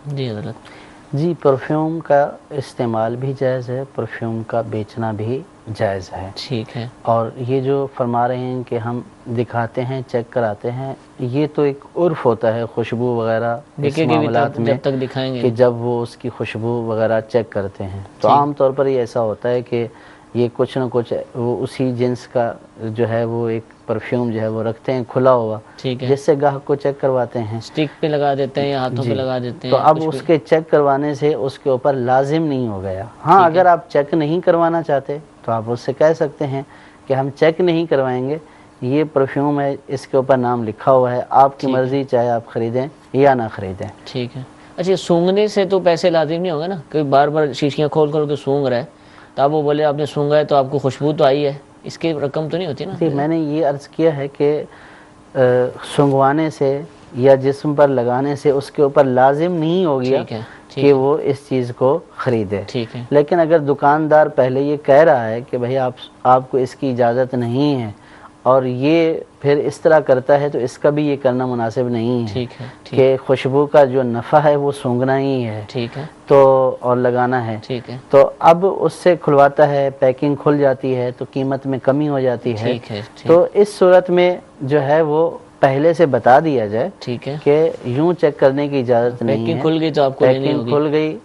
جی حضرت۔ جی، پرفیوم کا استعمال بھی جائز ہے، پرفیوم کا بیچنا بھی جائز ہے۔ ٹھیک ہے، اور یہ جو فرما رہے ہیں کہ ہم دکھاتے ہیں، چیک کراتے ہیں، یہ تو ایک عرف ہوتا ہے خوشبو وغیرہ اس معاملات میں، جب تک دکھائیں گے کہ جب وہ اس کی خوشبو وغیرہ چیک کرتے ہیں تو عام طور پر یہ ایسا ہوتا ہے کہ یہ کچھ نہ کچھ وہ اسی جنس کا جو ہے وہ ایک پرفیوم جو ہے وہ رکھتے ہیں کھلا ہوا، ٹھیک ہے، جس سے گاہک کو چیک کرواتے ہیں۔ اسٹک پہ لگا دیتے ہیں یا ہاتھوں پہ لگا دیتے ہیں، تو اب اس کے چیک کروانے سے اس کے اوپر لازم نہیں ہو گیا۔ ہاں، اگر آپ چیک نہیں کروانا چاہتے تو آپ اس سے کہہ سکتے ہیں کہ ہم چیک نہیں کروائیں گے، یہ پرفیوم ہے، اس کے اوپر نام لکھا ہوا ہے، آپ کی مرضی، چاہے آپ خریدیں یا نہ خریدیں۔ ٹھیک ہے۔ اچھا، سونگنے سے تو پیسے لازم نہیں ہوگا نا؟ کہ بار بار شیشیاں کھول کر کے سونگ رہا ہے تو آپ وہ بولے آپ نے سونگا ہے تو آپ کو خوشبو تو آئی ہے، اس کی رقم تو نہیں ہوتی نا؟ جی، میں نے یہ عرض کیا ہے کہ سونگوانے سے یا جسم پر لگانے سے اس کے اوپر لازم نہیں ہو گیا ٹھیک ہے، کہ وہ اس چیز کو خریدے۔ ٹھیک ہے، لیکن اگر دکاندار پہلے یہ کہہ رہا ہے کہ بھئی آپ کو اس کی اجازت نہیں ہے اور یہ پھر اس طرح کرتا ہے تو اس کا بھی یہ کرنا مناسب نہیں ہے ٹھیک ہے، کہ خوشبو کا جو نفع ہے وہ سونگنا ہی ہے ٹھیک ہے، تو اور لگانا ہے، ٹھیک ہے، تو اب اس سے کھلواتا ہے، پیکنگ کھل جاتی ہے تو قیمت میں کمی ہو جاتی ہے۔ ٹھیک ہے، تو اس صورت میں جو ہے وہ پہلے سے بتا دیا جائے ٹھیک ہے، کہ یوں چیک کرنے کی اجازت نہیں پیکنگ ہے، کھل گئی تو آپ کو لینی پیکنگ ہوگی۔ کھل گئی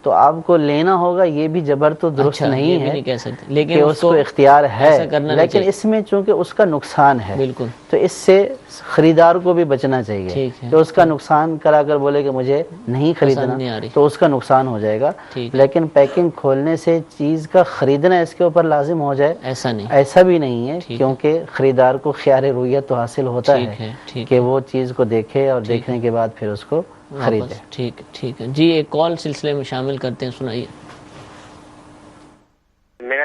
تو آپ کو لینا ہوگا، یہ بھی جبر تو درست اچھا، یہ نہیں بھی ہے نہیں کہہ سکتے، کہ لیکن اس کو اختیار ہے، ایسا کرنا نہیں لیکن چاہیے۔ اس میں چونکہ اس کا نقصان ہے بالکل، تو اس سے خریدار کو بھی بچنا چاہیے ٹھیک ہے، کہ اس کا نقصان کرا کر بولے کہ مجھے نہیں خریدنا نہیں آ رہی، تو اس کا نقصان ہو جائے گا۔ ٹھیک ہے، لیکن پیکنگ کھولنے سے چیز کا خریدنا اس کے اوپر لازم ہو جائے، ایسا نہیں، ایسا بھی نہیں ہے، ٹھیک ہے، کیونکہ خریدار کو خیار رویت تو حاصل ہوتا ٹھیک ہے، ٹھیک کہ ہے، وہ چیز کو دیکھے اور دیکھنے کے بعد پھر اس کو خریدے۔ واپس، ٹھیک ہے، ٹھیک ہے جی۔ ایک کال سلسلے میں شامل کرتے ہیں، سنائیے۔ میرا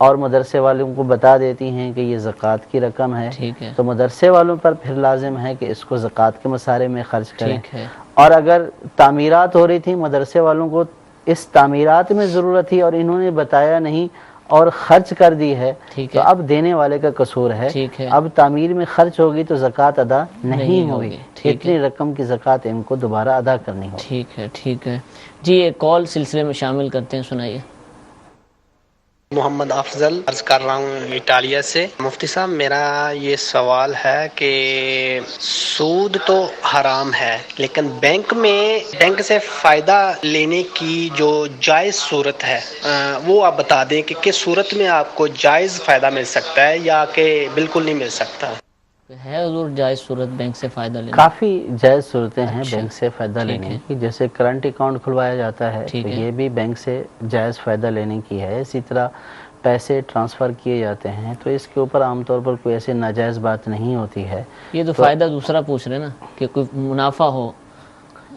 اور مدرسے والوں کو بتا دیتی ہیں کہ یہ زکوٰۃ کی رقم ہے، ٹھیک ہے، تو مدرسے والوں پر پھر لازم ہے کہ اس کو زکوٰۃ کے مصارے میں خرچ کریں۔ ٹھیک ہے، اور اگر تعمیرات ہو رہی تھی، مدرسے والوں کو اس تعمیرات میں ضرورت تھی اور انہوں نے بتایا نہیں اور خرچ کر دی ہے، ٹھیک تو ہے، اب دینے والے کا قصور ہے۔ ٹھیک ہے، اب تعمیر میں خرچ ہوگی تو زکوٰۃ ادا نہیں ہوگی، ٹھیک ہے، اتنی رقم کی زکوٰۃ ان کو دوبارہ ادا کرنی ہوگی۔ ٹھیک ہے، ٹھیک ہے جی۔ ایک کال سلسلے میں شامل کرتے ہیں، سنائیے۔ محمد افضل عرض کر رہا ہوں اٹالیا سے۔ مفتی صاحب میرا یہ سوال ہے کہ سود تو حرام ہے، لیکن بینک سے فائدہ لینے کی جو جائز صورت ہے وہ آپ بتا دیں کہ کس صورت میں آپ کو جائز فائدہ مل سکتا ہے یا کہ بالکل نہیں مل سکتا۔ ہے حضور جائز صورت بینک سے فائدہ لینا؟ کافی جائز صورتیں ہیں اچھا، بینک سے فائدہ ٹھیک لینے ہے، کی، جیسے کرنٹ اکاؤنٹ کھلوایا جاتا ہے ٹھیک تو ہے، یہ بھی بینک سے جائز فائدہ لینے کی ہے۔ اسی طرح پیسے ٹرانسفر کیے جاتے ہیں تو اس کے اوپر عام طور پر کوئی ایسی ناجائز بات نہیں ہوتی ہے۔ یہ تو فائدہ دوسرا پوچھ رہے ہیں نا کہ کوئی منافع ہو،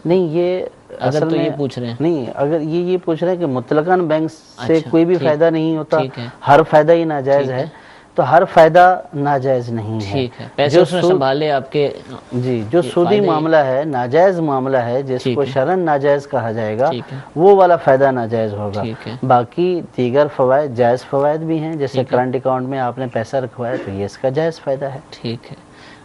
نہیں، یہ اگر اصل تو یہ میں پوچھ رہے ہیں۔ نہیں، اگر یہ پوچھ رہے ہیں کہ مطلقاً بینک سے اچھا، کوئی بھی ٹھیک، فائدہ نہیں ہوتا، ٹھیک ہے، ہر فائدہ ہی ناجائز ہے، تو ہر فائدہ ناجائز نہیں ہے۔ ٹھیک ہے، پیسے جو اس نے سنبھالے آپ کے، جی، جو سودی معاملہ ہے، ناجائز معاملہ ہے، جس ٹھیک کو ہے، شرعاً ناجائز کہا جائے گا، ٹھیک ہے، وہ والا فائدہ ناجائز ہوگا۔ ٹھیک ہے، باقی دیگر فوائد جائز فوائد بھی ہیں، جیسے ٹھیک ہے، کرنٹ اکاؤنٹ میں آپ نے پیسہ رکھوایا تو یہ اس کا جائز فائدہ ہے۔ ٹھیک ہے۔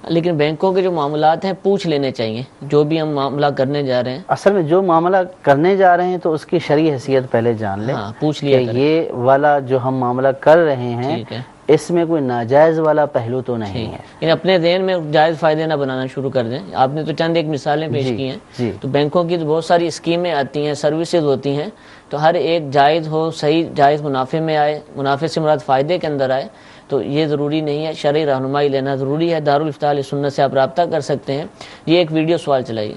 لیکن بینکوں کے جو معاملات ہیں پوچھ لینے چاہیے، جو بھی ہم معاملہ کرنے جا رہے ہیں۔ اصل میں جو معاملہ کرنے جا رہے ہیں تو اس کی شرعی حیثیت پہلے جان لیں، ہاں، پوچھ لیا کہ کریں۔ یہ والا جو ہم معاملہ کر رہے ہیں ٹھیک ہے، اس میں کوئی ناجائز والا پہلو تو نہیں ٹھیک ہے۔ ہے، اپنے ذہن میں جائز فائدے نہ بنانا شروع کر دیں۔ آپ نے تو چند ایک مثالیں پیش جی، کی ہیں، جی، تو بینکوں کی تو بہت ساری اسکیمیں آتی ہیں، سروسز ہوتی ہیں، تو ہر ایک جائز ہو، صحیح جائز منافع میں آئے، منافع سے مراد فائدے کے اندر آئے، تو یہ ضروری نہیں ہے، شرعی رہنمائی لینا ضروری ہے۔ دارالفتاح اہل سنت سے آپ رابطہ کر سکتے ہیں۔ یہ ایک ویڈیو سوال چلائیے۔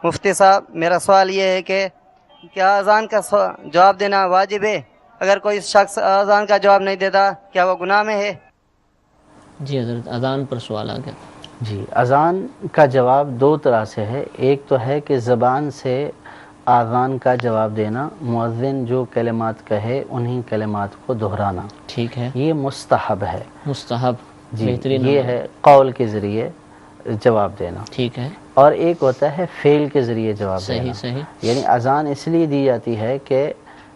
مفتی صاحب میرا سوال یہ ہے کہ کیا اذان کا جواب دینا واجب ہے؟ اگر کوئی شخص اذان کا جواب نہیں دیتا کیا وہ گناہ میں ہے؟ جی حضرت، اذان پر سوال آ گیا۔ جی، اذان کا جواب دو طرح سے ہے۔ ایک تو ہے کہ زبان سے اذان کا جواب دینا، مؤذن جو کلمات کہے انہی کلمات کو دہرانا، ٹھیک ہے، یہ مستحب ہے۔ مستحب، جی، بہترین یہ عمل۔ ہے قول کے ذریعے جواب دینا۔ ٹھیک ہے، اور ایک ہوتا ہے فعل کے ذریعے جواب صحیح دینا۔ صحیح، یعنی اذان اس لیے دی جاتی ہے کہ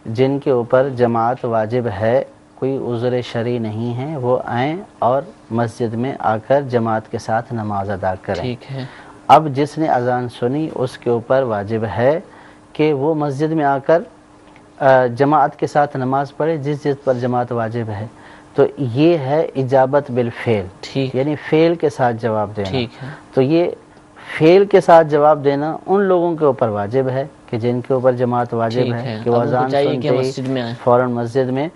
جن کے اوپر جماعت واجب ہے، کوئی عذر شرعی نہیں ہے، وہ آئیں اور مسجد میں آ کر جماعت کے ساتھ نماز ادا کریں۔ ٹھیک ہے، اب جس نے اذان سنی اس کے اوپر واجب ہے کہ وہ مسجد میں آ کر جماعت کے ساتھ نماز پڑھے، جس پر جماعت واجب ہے۔ تو یہ ہے اجابت بالفعل، ٹھیک، یعنی فعل کے ساتھ جواب دینا۔ ٹھیک ہے، تو یہ فعل کے ساتھ جواب دینا ان لوگوں کے اوپر واجب ہے کہ جن کے اوپر جماعت واجب ٹھیک ہے ہے، کہ وہ اب ان کو اذان چاہیے کہ سنتے مسجد میں آئیں۔ ہی فوراً مسجد میں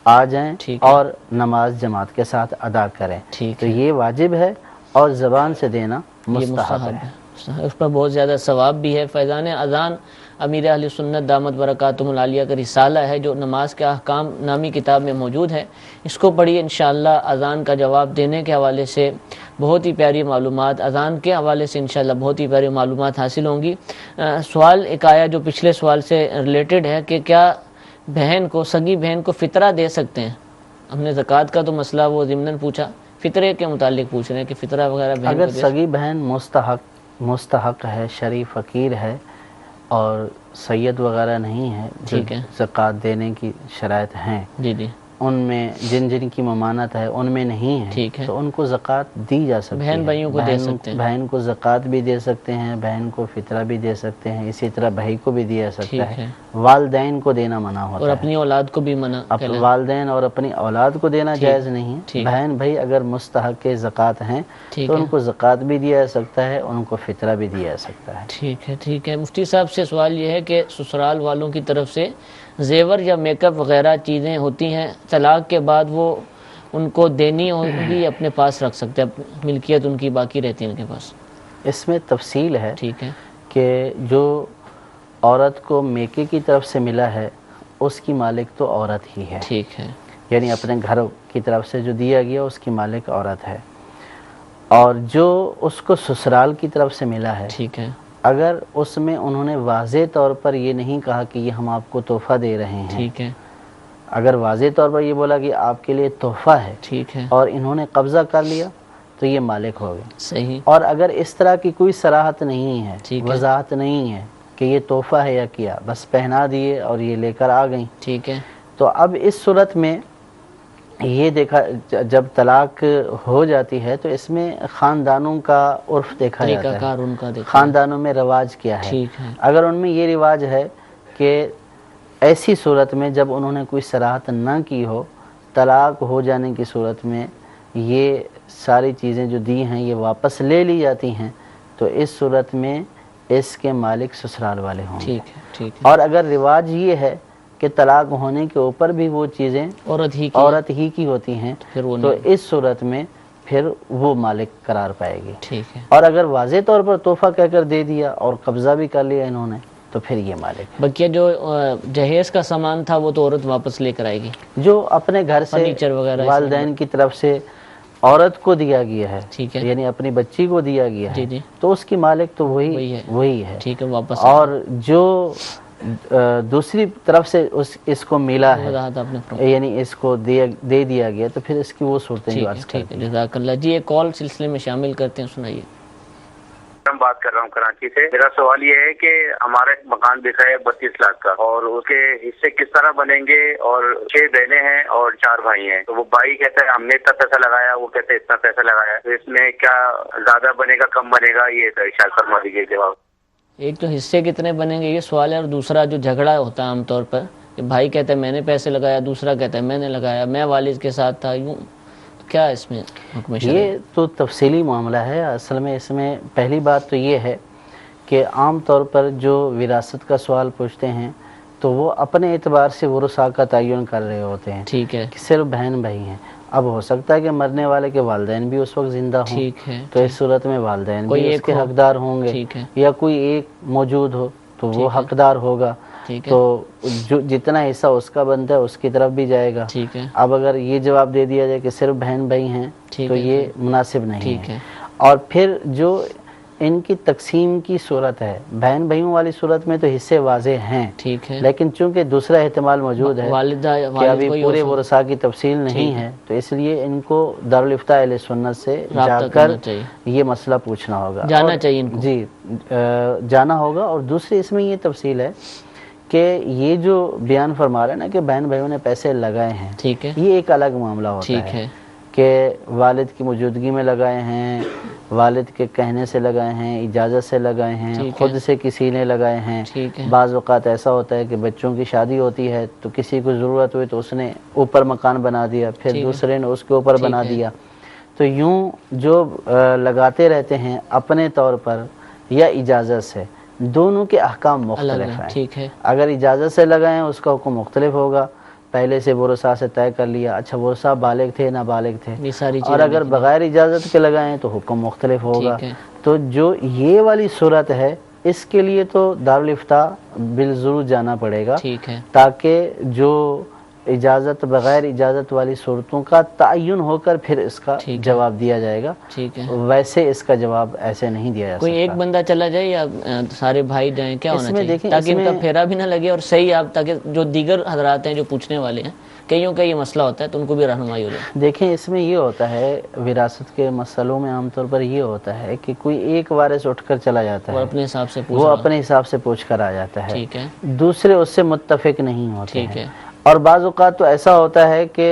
آ جائیں ٹھیک ہے، اور نماز جماعت کے ساتھ ادا کریں۔ ٹھیک تو ہے، یہ واجب ہے اور زبان سے دینا یہ مستحب ہے۔ اس پر بہت زیادہ ثواب بھی ہے۔ فیضان اذان امیر اہل سنت دامت برکاتہم العالیہ کا رسالہ ہے جو نماز کے احکام نامی کتاب میں موجود ہے، اس کو پڑھیے، انشاءاللہ اذان کا جواب دینے کے حوالے سے بہت ہی پیاری معلومات، اذان کے حوالے سے انشاءاللہ بہت ہی پیاری معلومات حاصل ہوں گی۔ سوال ایک آیا جو پچھلے سوال سے ریلیٹڈ ہے کہ کیا بہن کو، سگی بہن کو فطرہ دے سکتے ہیں؟ ہم نے زکوٰۃ کا تو مسئلہ وہ ضمناً پوچھا، فطرے کے متعلق پوچھ رہے ہیں کہ فطرہ وغیرہ بہن اگر کو دے سگی بہن مستحق ہے، شرعی فقیر ہے اور سید وغیرہ نہیں ہے، جو ٹھیک ہے، زکوٰۃ دینے کی شرائط ہیں جی جی، ان میں جن کی ممانت ہے ان میں نہیں ٹھیک ہے ہے، تو ان کو زکوٰۃ دی جا سکتی ہے۔ بہن بھائیوں کو دے سکتے ہیں، بہن کو زکوٰۃ بھی دے سکتے ہیں، بہن کو فطرہ بھی دے سکتے ہیں، اسی طرح بھائی کو بھی دیا ٹھیک سکتا ہے۔ ہے، والدین کو دینا منع ہوتا اور ہے، اپنی اولاد کو بھی منع اپنے والدین اور اپنی اولاد کو دینا جائز نہیں ہے۔ ٹھیک، بہن بھائی اگر مستحق زکوٰۃ ہیں ٹھیک تو ہے، ان کو زکوٰۃ بھی دیا جا سکتا ہے، ان کو فطرہ بھی دیا جا سکتا ہے۔ ٹھیک ہے، ٹھیک ہے۔ مفتی صاحب سے سوال یہ ہے کہ سسرال والوں کی طرف سے زیور یا میک اپ وغیرہ چیزیں ہوتی ہیں، طلاق کے بعد وہ ان کو دینی ہوگی، اپنے پاس رکھ سکتے ہیں، ملکیت ان کی باقی رہتی ہے ان کے پاس؟ اس میں تفصیل ہے ٹھیک ہے، کہ جو عورت کو میکے کی طرف سے ملا ہے اس کی مالک تو عورت ہی ہے، ٹھیک ہے، یعنی اپنے گھر کی طرف سے جو دیا گیا اس کی مالک عورت ہے، اور جو اس کو سسرال کی طرف سے ملا ہے ٹھیک ہے، اگر اس میں انہوں نے واضح طور پر یہ نہیں کہا کہ یہ ہم آپ کو تحفہ دے رہے ہیں، ٹھیک ہے، اگر واضح طور پر یہ بولا کہ آپ کے لیے تحفہ ہے ٹھیک ہے، اور انہوں نے قبضہ کر لیا تو یہ مالک ہو گئے. صحیح، اور اگر اس طرح کی کوئی صراحت نہیں ہے، ٹھیک ہے، وضاحت نہیں ہے کہ یہ تحفہ ہے یا کیا، بس پہنا دیے اور یہ لے کر آ گئیں، ٹھیک ہے، تو اب اس صورت میں یہ دیکھا جب طلاق ہو جاتی ہے تو اس میں خاندانوں کا عرف دیکھا طریقہ جاتا ہے، کار ان کا دیکھا، خاندانوں میں رواج کیا ہے. ٹھیک ہے، اگر ان میں یہ رواج ہے کہ ایسی صورت میں جب انہوں نے کوئی صراحت نہ کی ہو، طلاق ہو جانے کی صورت میں یہ ساری چیزیں جو دی ہیں یہ واپس لے لی جاتی ہیں، تو اس صورت میں اس کے مالک سسرال والے ہوں گے. ٹھیک ہے، ٹھیک ہے، اور اگر رواج یہ ہے کہ طلاق ہونے کے اوپر بھی وہ چیزیں عورت ہی کی ہوتی ہیں، پھر وہ تو نہیں، اس صورت میں پھر وہ مالک قرار پائے گی. ٹھیک ہے. اور اگر واضح طور پر تحفہ کہہ کر دے دیا اور قبضہ بھی کر لیا انہوں نے تو پھر یہ مالک ہے. بقیہ جو جہیز کا سامان تھا وہ تو عورت واپس لے کر آئے گی، جو اپنے گھر سے فرنیچر وغیرہ والدین کی طرف سے عورت کو دیا گیا ہے، ٹھیک ہے، یعنی اپنی بچی کو دیا گیا جی ہے، جی، تو اس کی مالک تو وہی ہے، وہی ہے. ٹھیک ہے، واپس اور جو دوسری طرف سے اس کو ملا ہے، وضاحت آپ نے فرمائی. یعنی اس کو دے دیا گیا، تو پھر اس کی وہ صورتیں جو ٹھیک ہے، عرض ٹھیک کرتے ہے، ہیں. جزاک اللہ. جی ایک کال سلسلے میں شامل کرتے ہیں، سنائیے. میں بات کر رہا ہوں کراچی سے. میرا سوال یہ ہے کہ ہمارا ایک مکان بکا ہے 32 لاکھ کا، اور اس کے حصے کس طرح بنیں گے؟ اور 6 بہنیں ہیں اور 4 بھائی ہیں. تو وہ بھائی کہتا ہے ہم نے اتنا پیسہ لگایا، وہ کہتے ہیں اتنا پیسہ لگایا. تو اس میں کیا زیادہ بنے گا کم بنے گا؟ یہ ارشاد فرما دیجیے جواب. ایک تو حصے کتنے بنیں گے یہ سوال ہے، اور دوسرا جو جھگڑا ہوتا ہے عام طور پر کہ بھائی کہتا ہے میں نے پیسے لگایا، دوسرا کہتا ہے میں نے لگایا، میں والد کے ساتھ تھا، یوں کیا اس میں حکم شرعی؟ یہ تو تفصیلی معاملہ ہے. اصل میں اس میں پہلی بات تو یہ ہے کہ عام طور پر جو وراثت کا سوال پوچھتے ہیں تو وہ اپنے اعتبار سے ورثاء کا تعین کر رہے ہوتے ہیں ٹھیک ہے، کہ صرف بہن بھائی ہیں. اب ہو سکتا ہے کہ مرنے والے کے والدین بھی اس وقت زندہ ہوں، ٹھیک ہے، تو اس صورت میں والدین کوئی بھی اس ایک کے ہو، حقدار ہوں گے، ٹھیک ہے، یا کوئی ایک موجود ہو تو وہ ٹھیک ہے، حقدار ہوگا. ٹھیک ہے، تو جو جتنا حصہ اس کا بنتا ہے اس کی طرف بھی جائے گا. ٹھیک ہے، اب اگر یہ جواب دے دیا جائے کہ صرف بہن بھائی ہیں ٹھیک تو ہے، یہ مناسب نہیں ٹھیک ہے. اور پھر جو ان کی تقسیم کی صورت ہے، بہن بھائیوں والی صورت میں تو حصے واضح ہیں، ٹھیک ہے، لیکن چونکہ دوسرا احتمال موجود ہے والدہ کہ ابھی کوئی پورے اور ورثاء کی تفصیل نہیں ہے، تو اس لیے ان کو دارالفتاء اہل سنت سے جا رابطہ کر کرنا چاہیے، یہ مسئلہ پوچھنا ہوگا، جانا چاہیے ان کو. جی جانا ہوگا. اور دوسری اس میں یہ تفصیل ہے کہ یہ جو بیان فرما رہے ہیں نا کہ بہن بھائیوں نے پیسے لگائے ہیں، ٹھیک ہے، یہ ایک الگ معاملہ ہوتا ٹھیک ہے، کہ والد کی موجودگی میں لگائے ہیں، والد کے کہنے سے لگائے ہیں، اجازت سے لگائے ہیں، ٹھیک ہے، خود سے کسی نے لگائے ہیں. ٹھیک ہے، بعض اوقات ایسا ہوتا ہے کہ بچوں کی شادی ہوتی ہے تو کسی کو ضرورت ہوئی تو اس نے اوپر مکان بنا دیا، پھر ٹھیک ہے، دوسرے نے اس کے اوپر ٹھیک بنا ہے. دیا. تو یوں جو لگاتے رہتے ہیں اپنے طور پر یا اجازت سے، دونوں کے احکام الگ مختلف ہے، ہیں. ٹھیک ہے، اگر اجازت سے لگائیں اس کا حکم مختلف ہوگا، پہلے سے ورثاء سے طے کر لیا، اچھا ورثاء بالغ تھے نہ بالغ تھے. یہ ساری اور چیزیں اگر دیکھیں. بغیر اجازت کے لگائیں تو حکم مختلف ہوگا. ٹھیک ہے، تو جو یہ والی صورت ہے اس کے لیے تو دارالفتاء بالضرور جانا پڑے گا، ٹھیک ہے، تاکہ جو اجازت بغیر اجازت والی صورتوں کا تعین ہو کر پھر اس کا ٹھیک ہے. جواب دیا جائے گا. ٹھیک ہے. ویسے اس کا جواب ایسے نہیں دیا جا کوئی ایک سکتا. بندہ چلا جائے یا سارے بھائی جائیں، کیا اس ہونا میں چاہیے دیکھیں، تاکہ اس ان کا میں پھیرا بھی نہ لگے اور صحیح آپ، تاکہ جو دیگر حضرات ہیں جو پوچھنے والے ہیں کئیوں کا یہ مسئلہ ہوتا ہے تو ان کو بھی رہنمائی ہو جائے. دیکھیں اس میں یہ ہوتا ہے وراثت کے مسئلوں میں عام طور پر یہ ہوتا ہے کہ کوئی ایک وارث اٹھ کر چلا جاتا اور ہے، اپنے حساب سے پوچھ وہ رہا. اپنے حساب سے پوچھ کر آ جاتا ہے، ٹھیک ہے، دوسرے اس سے متفق نہیں ہوتے ٹھیک ہیں. ہے، اور بعض اوقات تو ایسا ہوتا ہے کہ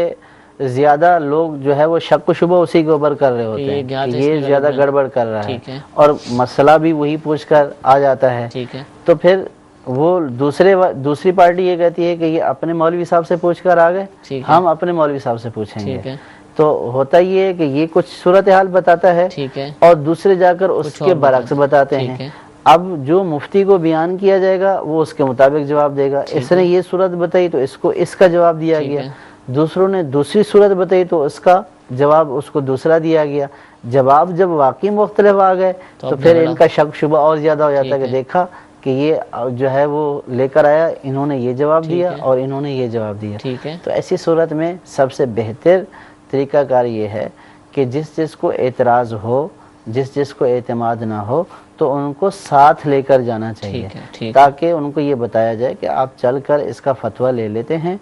زیادہ لوگ جو ہے وہ شک و شبہ اسی کے اوپر کر رہے ہوتے ہیں کہ یہ زیادہ گڑبڑ کر رہا ہے، ٹھیک ہے، اور مسئلہ بھی وہی پوچھ کر آ جاتا ہے. ٹھیک ہے، تو پھر وہ دوسری پارٹی یہ کہتی ہے کہ یہ اپنے مولوی صاحب سے پوچھ کر آ گئے، ٹھیک ہے، ہم اپنے مولوی صاحب سے پوچھیں گے. ٹھیک ہے، تو ہوتا یہ ہے کہ یہ کچھ صورتحال بتاتا ہے ٹھیک ہے، اور دوسرے جا کر اس کچھ کے اور برعکس بتاتے ہیں. ٹھیک ہے، اب جو مفتی کو بیان کیا جائے گا وہ اس کے مطابق جواب دے گا. اس نے یہ صورت بتائی تو اس کو اس کا جواب دیا ٹھیک گیا، ہے، دوسروں نے دوسری صورت بتائی تو اس کا جواب اس کو دوسرا دیا گیا. جواب جب واقعی مختلف آ گئے تو پھر ان کا شک شبہ اور زیادہ ہو جاتا ہے کہ دیکھا کہ یہ جو ہے وہ لے کر آیا، انہوں نے یہ جواب دیا اور انہوں نے یہ جواب دیا. ٹھیک ہے، تو ایسی صورت میں سب سے بہتر طریقہ کار یہ ہے کہ جس کو اعتراض ہو جس جس کو اعتماد نہ ہو تو ان کو ساتھ لے کر جانا چاہیے، ٹھیک ہے، ٹھیک ہے۔ تاکہ ان کو یہ بتایا جائے کہ آپ چل کر اس کا فتویٰ لے لیتے ہیں،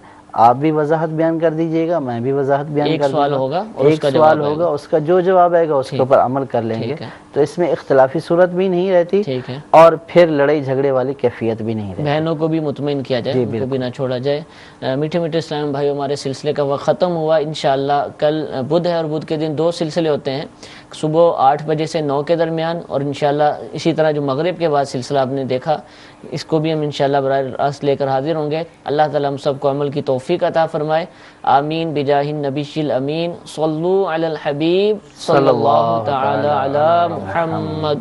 آپ بھی وضاحت بیان کر دیجئے گا، میں بھی وضاحت بیان ایک کر دوں سوال گا، ہوگا اور اس ایک کا سوال جواب آئے ہوگا، گا۔ اس کا جو جواب آئے گا اس کے ٹھیک، اوپر عمل کر لیں گے، ٹھیک ہے۔ تو اس میں اختلافی صورت بھی نہیں رہتی ٹھیک ہے۔ اور پھر لڑائی جھگڑے والی کیفیت بھی نہیں رہتی۔ بہنوں کو بھی مطمئن کیا جائے، جی، ان کو بالکل۔ بھی نہ چھوڑا جائے۔ میٹھے میٹھے اسلام بھائیو، ہمارے سلسلے کا وقت ختم ہوا۔ انشاءاللہ کل بدھ ہے اور بدھ کے دن 2 سلسلے ہوتے ہیں، صبح 8 بجے سے 9 کے درمیان، اور انشاءاللہ اسی طرح جو مغرب کے بعد سلسلہ آپ نے دیکھا، اس کو بھی ہم انشاءاللہ براہ راست لے کر حاضر ہوں گے۔ اللہ تعالیٰ ہم سب کو عمل کی توفیق عطا فرمائے، آمین بجاہ النبی الامین۔ صلو علی الحبیب صلی اللہ تعالی علی محمد۔